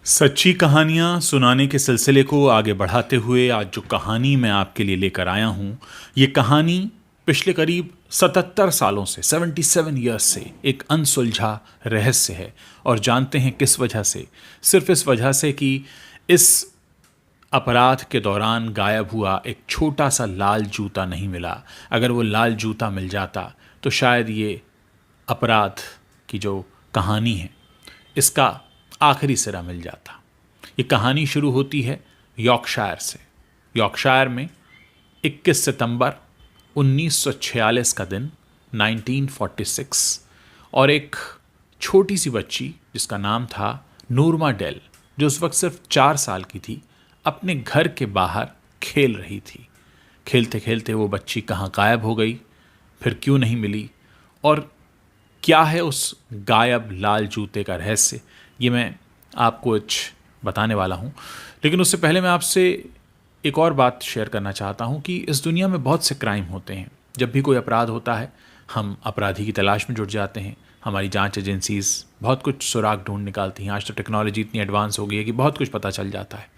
सच्ची कहानियाँ सुनाने के सिलसिले को आगे बढ़ाते हुए आज जो कहानी मैं आपके लिए लेकर आया हूँ, ये कहानी पिछले करीब 77 सालों से 77 ईयर्स से एक अनसुलझा रहस्य है। और जानते हैं किस वजह से? सिर्फ इस वजह से कि इस अपराध के दौरान गायब हुआ एक छोटा सा लाल जूता नहीं मिला। अगर वो लाल जूता मिल जाता तो शायद ये अपराध की जो कहानी है इसका आखिरी सिरा मिल जाता। ये कहानी शुरू होती है यॉर्कशायर से। यॉर्कशायर में 21 सितंबर 1946 का दिन, 1946, और एक छोटी सी बच्ची जिसका नाम था नूरमा डेल, जो उस वक्त सिर्फ 4 साल की थी, अपने घर के बाहर खेल रही थी। खेलते खेलते वो बच्ची कहाँ गायब हो गई, फिर क्यों नहीं मिली, और क्या है उस गायब लाल जूते का रहस्य, ये मैं आपको कुछ बताने वाला हूँ। लेकिन उससे पहले मैं आपसे एक और बात शेयर करना चाहता हूँ कि इस दुनिया में बहुत से क्राइम होते हैं। जब भी कोई अपराध होता है हम अपराधी की तलाश में जुट जाते हैं। हमारी जांच एजेंसीज बहुत कुछ सुराग ढूंढ निकालती हैं। आज तो टेक्नोलॉजी इतनी एडवांस हो गई है कि बहुत कुछ पता चल जाता है।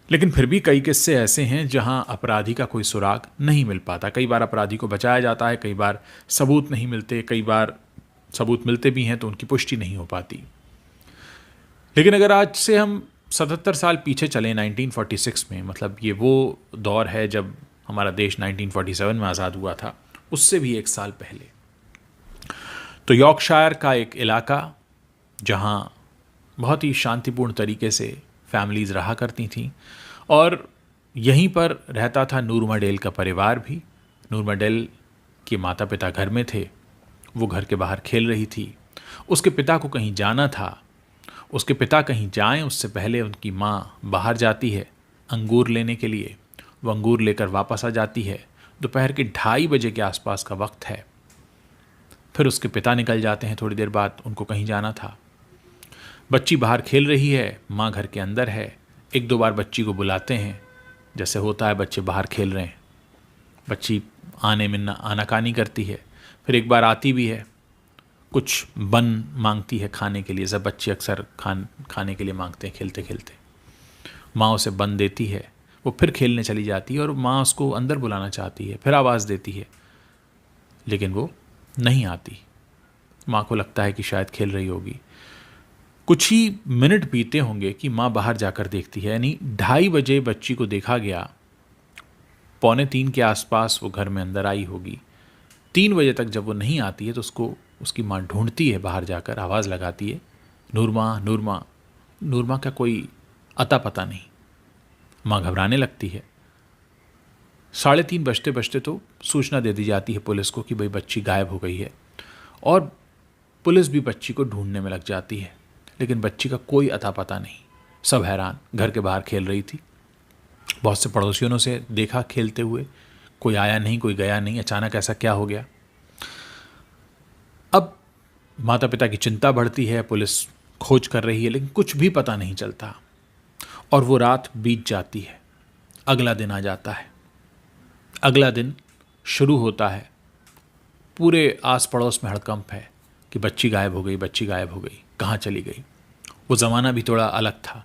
लेकिन फिर भी कई किस्से ऐसे हैं जहां अपराधी का कोई सुराग नहीं मिल पाता। कई बार अपराधी को बचाया जाता है, कई बार सबूत नहीं मिलते, कई बार सबूत मिलते भी हैं तो उनकी पुष्टि नहीं हो पाती। लेकिन अगर आज से हम 77 साल पीछे चलें 1946 में, मतलब ये वो दौर है जब हमारा देश 1947 में आज़ाद हुआ था, उससे भी 1 साल पहले, तो यॉर्कशायर का एक इलाका जहाँ बहुत ही शांतिपूर्ण तरीके से फैमिलीज़ रहा करती थीं, और यहीं पर रहता था नूरमा डेल का परिवार भी। नूरमा डेल के माता पिता घर में थे, वो घर के बाहर खेल रही थी। उसके पिता को कहीं जाना था। उसके पिता कहीं जाएं उससे पहले उनकी माँ बाहर जाती है अंगूर लेने के लिए। वो अंगूर लेकर वापस आ जाती है। दोपहर के 2:30 बजे के आसपास का वक्त है। फिर उसके पिता निकल जाते हैं, थोड़ी देर बाद उनको कहीं जाना था। बच्ची बाहर खेल रही है, माँ घर के अंदर है। 1-2 बार बच्ची को बुलाते हैं, जैसे होता है बच्चे बाहर खेल रहे हैं। बच्ची आने में आनाकानी करती है। फिर एक बार आती भी है, कुछ बन मांगती है खाने के लिए। सब बच्चे अक्सर खाने के लिए मांगते हैं खेलते खेलते। माँ उसे बन देती है, वो फिर खेलने चली जाती है, और माँ उसको अंदर बुलाना चाहती है, फिर आवाज़ देती है, लेकिन वो नहीं आती। माँ को लगता है कि शायद खेल रही होगी। कुछ ही मिनट बीते होंगे कि माँ बाहर जाकर देखती है, यानी 2:30 बजे बच्ची को देखा गया, 2:45 के आसपास वो घर में अंदर आई होगी। 3 बजे तक जब वो नहीं आती है तो उसको उसकी माँ ढूंढती है, बाहर जाकर आवाज़ लगाती है, नूरमा नूरमा। नूरमा का कोई अता पता नहीं। माँ घबराने लगती है। 3:30 बजते बजते तो सूचना दे दी जाती है पुलिस को कि भाई बच्ची गायब हो गई है, और पुलिस भी बच्ची को ढूंढने में लग जाती है। लेकिन बच्ची का कोई अता पता नहीं। सब हैरान। घर के बाहर खेल रही थी, बहुत से पड़ोसियों से देखा खेलते हुए, कोई आया नहीं, कोई गया नहीं। अचानक ऐसा क्या हो गया? अब माता पिता की चिंता बढ़ती है, पुलिस खोज कर रही है, लेकिन कुछ भी पता नहीं चलता। और वो रात बीत जाती है। अगला दिन आ जाता है। अगला दिन शुरू होता है। पूरे आस पड़ोस में हड़कंप है कि बच्ची गायब हो गई, बच्ची गायब हो गई, कहाँ चली गई। वो ज़माना भी थोड़ा अलग था।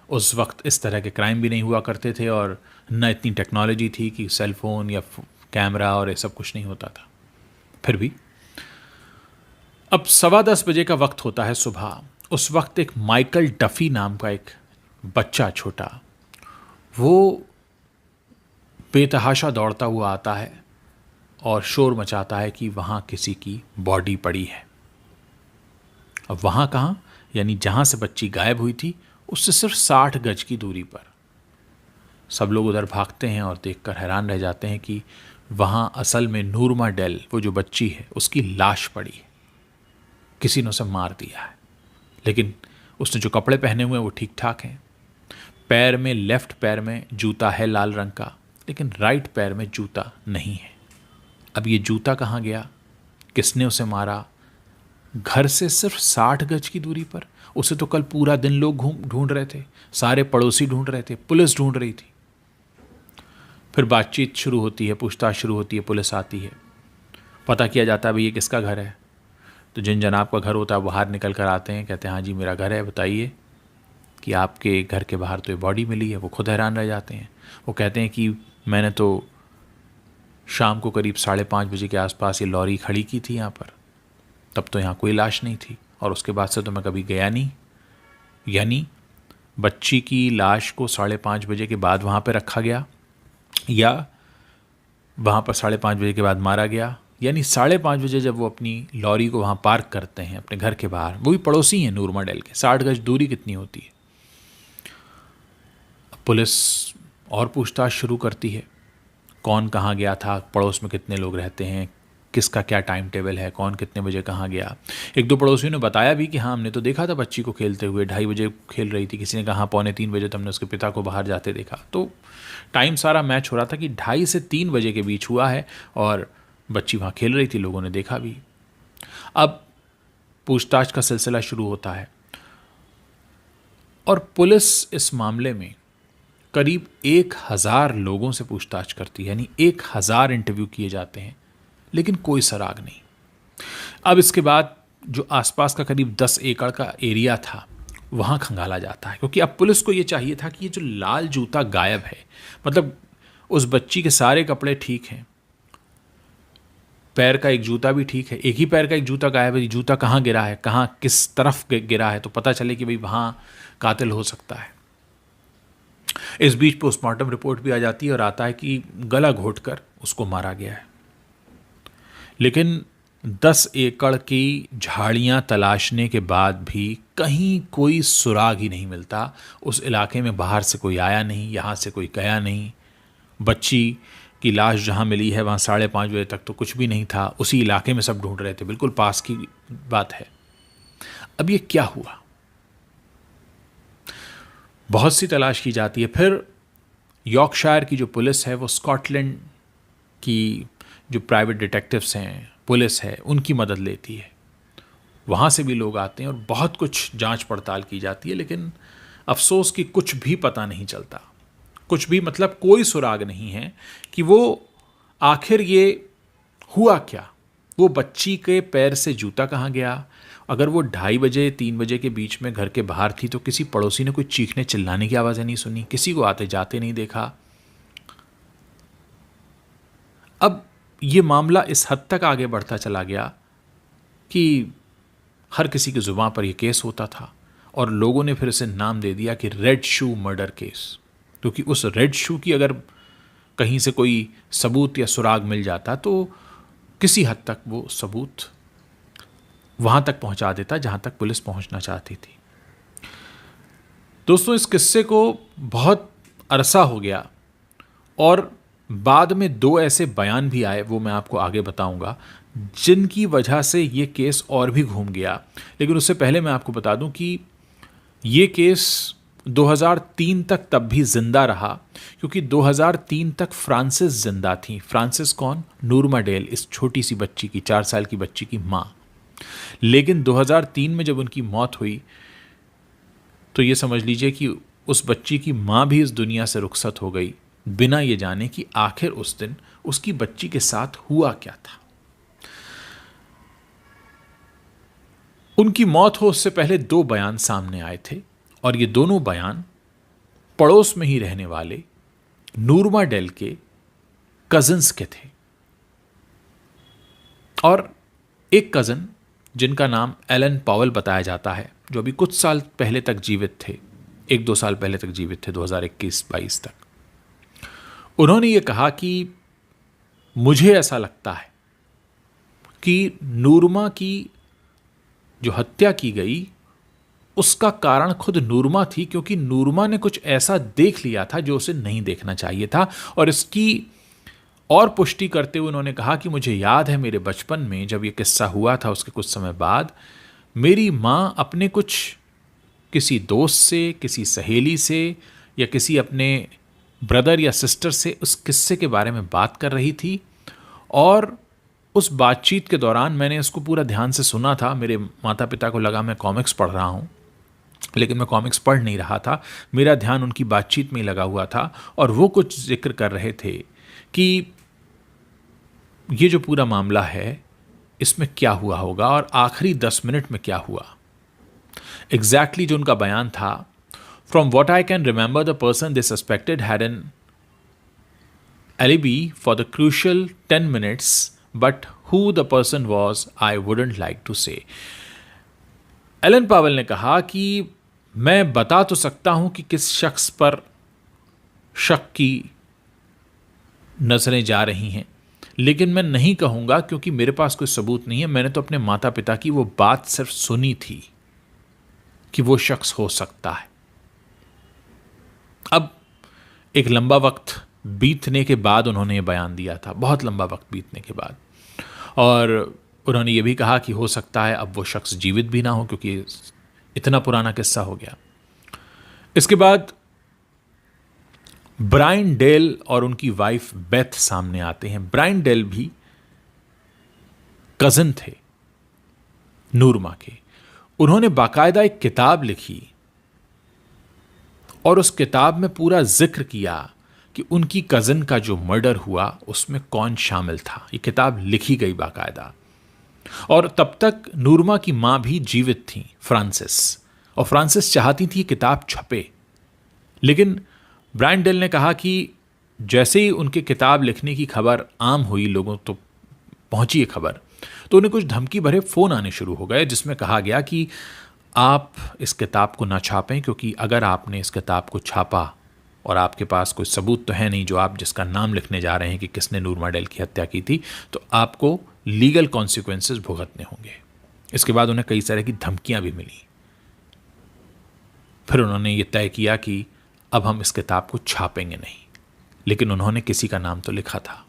उस वक्त इस तरह के क्राइम भी नहीं हुआ करते थे, और न इतनी टेक्नोलॉजी थी कि सेल फोन या कैमरा और ये सब कुछ नहीं होता था। फिर भी अब 10:15 बजे का वक्त होता है सुबह। उस वक्त एक माइकल डफी नाम का एक बच्चा छोटा, वो बेतहाशा दौड़ता हुआ आता है और शोर मचाता है कि वहाँ किसी की बॉडी पड़ी है। अब वहाँ कहाँ? यानी जहाँ से बच्ची गायब हुई थी उससे सिर्फ 60 गज की दूरी पर। सब लोग उधर भागते हैं और देखकर हैरान रह जाते हैं कि वहाँ असल में नूरमा डेल, वो जो बच्ची है, उसकी लाश पड़ी है। किसी ने उसे मार दिया है। लेकिन उसने जो कपड़े पहने हुए हैं वो ठीक ठाक हैं। पैर में, लेफ्ट पैर में जूता है लाल रंग का, लेकिन राइट पैर में जूता नहीं है। अब ये जूता कहाँ गया? किसने उसे मारा? घर से सिर्फ 60 गज की दूरी पर। उसे तो कल पूरा दिन लोग ढूंढ रहे थे, सारे पड़ोसी ढूंढ रहे थे, पुलिस ढूंढ रही थी। फिर बातचीत शुरू होती है, पूछताछ शुरू होती है, पुलिस आती है, पता किया जाता है भाई ये किसका घर है। तो जिन जनाब का घर होता है बाहर निकल कर आते हैं, कहते हैं हाँ जी मेरा घर है, बताइए। कि आपके घर के बाहर तो ये बॉडी मिली है, वो खुद हैरान रह जाते हैं। वो कहते हैं कि मैंने तो शाम को करीब 5:30 बजे के आसपास ये लॉरी खड़ी की थी यहाँ पर, तब तो यहाँ कोई लाश नहीं थी, और उसके बाद से तो मैं कभी गया नहीं। यानी बच्ची की लाश को 5:30 बजे के बाद वहाँ पर रखा गया, या वहाँ पर 5:30 बजे के बाद मारा गया। यानी 5:30 बजे जब वो अपनी लॉरी को वहाँ पार्क करते हैं अपने घर के बाहर, वो भी पड़ोसी हैं नूरमा डेल के, 60 गज दूरी कितनी होती है। पुलिस और पूछताछ शुरू करती है, कौन कहाँ गया था, पड़ोस में कितने लोग रहते हैं, किसका क्या टाइम टेबल है, कौन कितने बजे कहाँ गया। एक दो पड़ोसियों ने बताया भी कि हाँ हमने तो देखा था बच्ची को खेलते हुए, 2:30 बजे खेल रही थी। किसी ने कहा 2:45 बजे तो हमने उसके पिता को बाहर जाते देखा। तो टाइम सारा मैच हो रहा था कि 2:30 से 3 बजे के बीच हुआ है, और बच्ची वहाँ खेल रही थी, लोगों ने देखा भी। अब पूछताछ का सिलसिला शुरू होता है, और पुलिस इस मामले में करीब 1000 लोगों से पूछताछ करती है, यानी 1000 इंटरव्यू किए जाते हैं, लेकिन कोई सराग नहीं। अब इसके बाद जो आसपास का करीब 10 एकड़ का एरिया था वहाँ खंगाला जाता है, क्योंकि अब पुलिस को ये चाहिए था कि ये जो लाल जूता गायब है, मतलब उस बच्ची के सारे कपड़े ठीक हैं, पैर का एक जूता भी ठीक है, एक ही पैर का एक जूता गायब है, जूता कहाँ गिरा है, कहाँ किस तरफ गिरा है, तो पता चले कि भाई वहाँ कातिल हो सकता है। इस बीच पोस्टमार्टम रिपोर्ट भी आ जाती है और आता है कि गला घोटकर उसको मारा गया है। लेकिन 10 एकड़ की झाड़ियाँ तलाशने के बाद भी कहीं कोई सुराग ही नहीं मिलता। उस इलाके में बाहर से कोई आया नहीं, यहाँ से कोई गया नहीं। बच्ची की लाश जहाँ मिली है वहाँ 5:30 बजे तक तो कुछ भी नहीं था, उसी इलाके में सब ढूंढ रहे थे, बिल्कुल पास की बात है। अब ये क्या हुआ? बहुत सी तलाश की जाती है। फिर यॉर्कशायर की जो पुलिस है वो स्कॉटलैंड की जो प्राइवेट डिटेक्टिव्स हैं, पुलिस है, उनकी मदद लेती है। वहाँ से भी लोग आते हैं और बहुत कुछ जांच पड़ताल की जाती है, लेकिन अफसोस कि कुछ भी पता नहीं चलता। कुछ भी मतलब कोई सुराग नहीं है कि वो आखिर ये हुआ क्या। वो बच्ची के पैर से जूता कहाँ गया? अगर वो 2:30 बजे 3 बजे के बीच में घर के बाहर थी तो किसी पड़ोसी ने कोई चीखने चिल्लाने की आवाज़ें नहीं सुनी, किसी को आते जाते नहीं देखा। अब ये मामला इस हद तक आगे बढ़ता चला गया कि हर किसी की ज़ुबान पर यह केस होता था, और लोगों ने फिर इसे नाम दे दिया कि रेड शू मर्डर केस, क्योंकि उस रेड शू की अगर कहीं से कोई सबूत या सुराग मिल जाता तो किसी हद तक वो सबूत वहाँ तक पहुँचा देता जहाँ तक पुलिस पहुँचना चाहती थी। दोस्तों, इस किस्से को बहुत अरसा हो गया और बाद में 2 ऐसे बयान भी आए, वो मैं आपको आगे बताऊंगा, जिनकी वजह से ये केस और भी घूम गया। लेकिन उससे पहले मैं आपको बता दूं कि ये केस 2003 तक तब भी जिंदा रहा, क्योंकि 2003 तक फ्रांसिस जिंदा थी। फ्रांसिस कौन? नूरमा डेल, इस छोटी सी बच्ची की, 4 साल की बच्ची की माँ। लेकिन 2003 में जब उनकी मौत हुई तो ये समझ लीजिए कि उस बच्ची की माँ भी इस दुनिया से रुखसत हो गई, बिना ये जाने कि आखिर उस दिन उसकी बच्ची के साथ हुआ क्या था। उनकी मौत हो उससे पहले 2 बयान सामने आए थे, और ये दोनों बयान पड़ोस में ही रहने वाले नूरमा डेल के कजिन्स के थे। और एक कज़न जिनका नाम एलन पावेल बताया जाता है, जो अभी कुछ साल पहले तक जीवित थे, 1-2 साल पहले तक जीवित थे, 2021-22 तक, उन्होंने ये कहा कि मुझे ऐसा लगता है कि नूरमा की जो हत्या की गई उसका कारण खुद नूरमा थी, क्योंकि नूरमा ने कुछ ऐसा देख लिया था जो उसे नहीं देखना चाहिए था। और इसकी और पुष्टि करते हुए उन्होंने कहा कि मुझे याद है मेरे बचपन में जब ये किस्सा हुआ था, उसके कुछ समय बाद मेरी माँ अपने किसी दोस्त से, किसी सहेली से या किसी अपने ब्रदर या सिस्टर से उस किस्से के बारे में बात कर रही थी, और उस बातचीत के दौरान मैंने इसको पूरा ध्यान से सुना था। मेरे माता पिता को लगा मैं कॉमिक्स पढ़ रहा हूँ, लेकिन मैं कॉमिक्स पढ़ नहीं रहा था, मेरा ध्यान उनकी बातचीत में ही लगा हुआ था, और वो कुछ जिक्र कर रहे थे कि ये जो पूरा मामला है इसमें क्या हुआ होगा और आखिरी 10 मिनट में क्या हुआ। एग्जैक्टली जो उनका बयान था From what I can remember, the person they suspected had an alibi for the crucial 10 minutes, but who the person was, I wouldn't like to say. Alan Powell ने कहा कि मैं बता तो सकता हूं कि किस शख्स पर शक की नजरें जा रही हैं, लेकिन मैं नहीं कहूंगा क्योंकि मेरे पास कोई सबूत नहीं है। मैंने तो अपने माता पिता की वो बात सिर्फ सुनी थी कि वो शख्स हो सकता है। अब एक लंबा वक्त बीतने के बाद उन्होंने ये बयान दिया था, बहुत लंबा वक्त बीतने के बाद, और उन्होंने ये भी कहा कि हो सकता है अब वो शख्स जीवित भी ना हो क्योंकि इतना पुराना किस्सा हो गया। इसके बाद ब्रायन डेल और उनकी वाइफ बेथ सामने आते हैं। ब्रायन डेल भी कज़न थे नूरमा के। उन्होंने बाकायदा एक किताब लिखी और उस किताब में पूरा जिक्र किया कि उनकी कज़न का जो मर्डर हुआ उसमें कौन शामिल था। ये किताब लिखी गई बाकायदा, और तब तक नूरमा की मां भी जीवित थी, फ्रांसिस, और फ्रांसिस चाहती थी किताब छपे। लेकिन ब्रायन डेल ने कहा कि जैसे ही उनके किताब लिखने की खबर आम हुई, लोगों तो पहुंची ये खबर, तो उन्हें कुछ धमकी भरे फ़ोन आने शुरू हो गए जिसमें कहा गया कि आप इस किताब को ना छापें, क्योंकि अगर आपने इस किताब को छापा और आपके पास कोई सबूत तो है नहीं जो आप जिसका नाम लिखने जा रहे हैं कि किसने नूरमा डेल की हत्या की थी, तो आपको लीगल कॉन्सिक्वेंसेस भुगतने होंगे। इसके बाद उन्हें कई तरह की धमकियां भी मिली। फिर उन्होंने ये तय किया कि अब हम इस किताब को छापेंगे नहीं, लेकिन उन्होंने किसी का नाम तो लिखा था।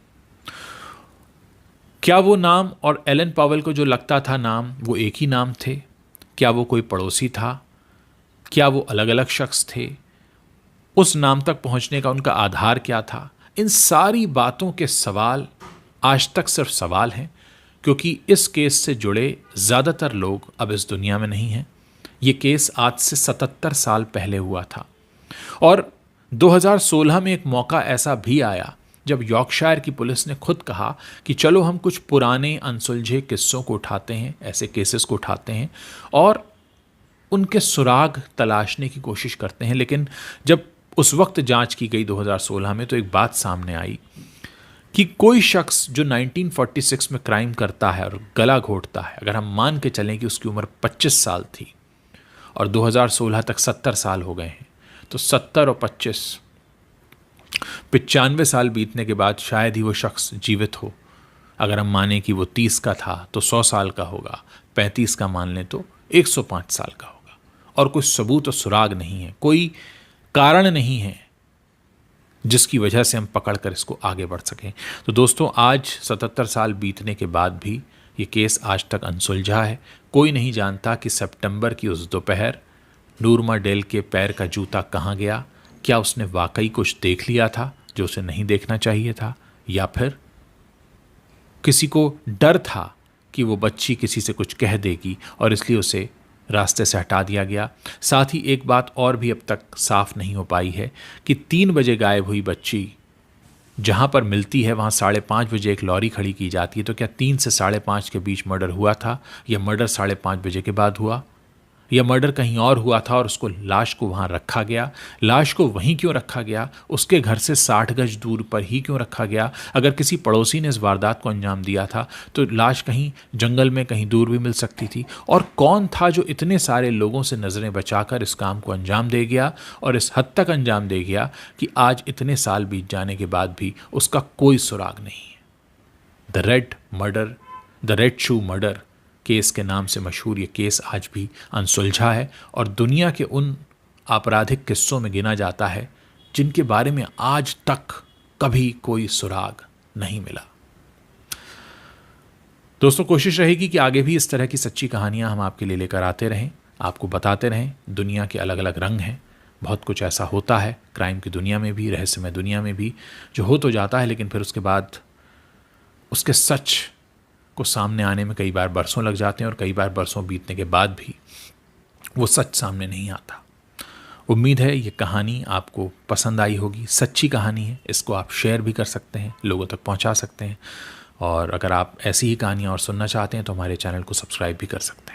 क्या वो नाम और एलन पावेल को जो लगता था नाम, वो एक ही नाम थे? क्या वो कोई पड़ोसी था? क्या वो अलग अलग शख्स थे? उस नाम तक पहुंचने का उनका आधार क्या था? इन सारी बातों के सवाल आज तक सिर्फ सवाल हैं, क्योंकि इस केस से जुड़े ज़्यादातर लोग अब इस दुनिया में नहीं हैं। ये केस आज से 77 साल पहले हुआ था, और 2016 में एक मौका ऐसा भी आया जब यॉर्कशायर की पुलिस ने खुद कहा कि चलो हम कुछ पुराने अनसुलझे किस्सों को उठाते हैं, ऐसे केसेस को उठाते हैं और उनके सुराग तलाशने की कोशिश करते हैं। लेकिन जब उस वक्त जांच की गई 2016 में, तो एक बात सामने आई कि कोई शख्स जो 1946 में क्राइम करता है और गला घोटता है, अगर हम मान के चलें कि उसकी उम्र 25 साल थी और 2016 तक 70 साल हो गए हैं, तो 70 और 25 95 साल बीतने के बाद शायद ही वो शख्स जीवित हो। अगर हम माने कि वो 30 का था तो 100 साल का होगा, 35 का मान लें तो 105 साल का होगा, और कोई सबूत और सुराग नहीं है, कोई कारण नहीं है जिसकी वजह से हम पकड़कर इसको आगे बढ़ सकें। तो दोस्तों, आज 77 साल बीतने के बाद भी ये केस आज तक अनसुलझा है। कोई नहीं जानता कि सितंबर की उस दोपहर नूरमा डेल के पैर का जूता कहाँ गया। क्या उसने वाकई कुछ देख लिया था जो उसे नहीं देखना चाहिए था, या फिर किसी को डर था कि वो बच्ची किसी से कुछ कह देगी और इसलिए उसे रास्ते से हटा दिया गया। साथ ही एक बात और भी अब तक साफ नहीं हो पाई है कि 3 बजे गायब हुई बच्ची जहाँ पर मिलती है वहाँ 5:30 बजे एक लॉरी खड़ी की जाती है, तो क्या 3 से 5:30 के बीच मर्डर हुआ था, या मर्डर 5:30 बजे के बाद हुआ, या मर्डर कहीं और हुआ था और उसको लाश को वहाँ रखा गया? लाश को वहीं क्यों रखा गया? उसके घर से 60 गज दूर पर ही क्यों रखा गया? अगर किसी पड़ोसी ने इस वारदात को अंजाम दिया था तो लाश कहीं जंगल में कहीं दूर भी मिल सकती थी। और कौन था जो इतने सारे लोगों से नज़रें बचाकर इस काम को अंजाम दे गया और इस हद तक अंजाम दे गया कि आज इतने साल बीत जाने के बाद भी उसका कोई सुराग नहीं है। The red shoe murder case के नाम से मशहूर ये केस आज भी अनसुलझा है और दुनिया के उन आपराधिक किस्सों में गिना जाता है जिनके बारे में आज तक कभी कोई सुराग नहीं मिला। दोस्तों, कोशिश रहेगी कि आगे भी इस तरह की सच्ची कहानियां हम आपके लिए लेकर आते रहें, आपको बताते रहें। दुनिया के अलग अलग रंग हैं, बहुत कुछ ऐसा होता है क्राइम की दुनिया में भी, रहस्यमय दुनिया में भी, जो हो तो जाता है लेकिन फिर उसके बाद उसके सच को सामने आने में कई बार बरसों लग जाते हैं और कई बार बरसों बीतने के बाद भी वो सच सामने नहीं आता। उम्मीद है ये कहानी आपको पसंद आई होगी। सच्ची कहानी है, इसको आप शेयर भी कर सकते हैं, लोगों तक पहुंचा सकते हैं, और अगर आप ऐसी ही कहानियां और सुनना चाहते हैं तो हमारे चैनल को सब्सक्राइब भी कर सकते हैं।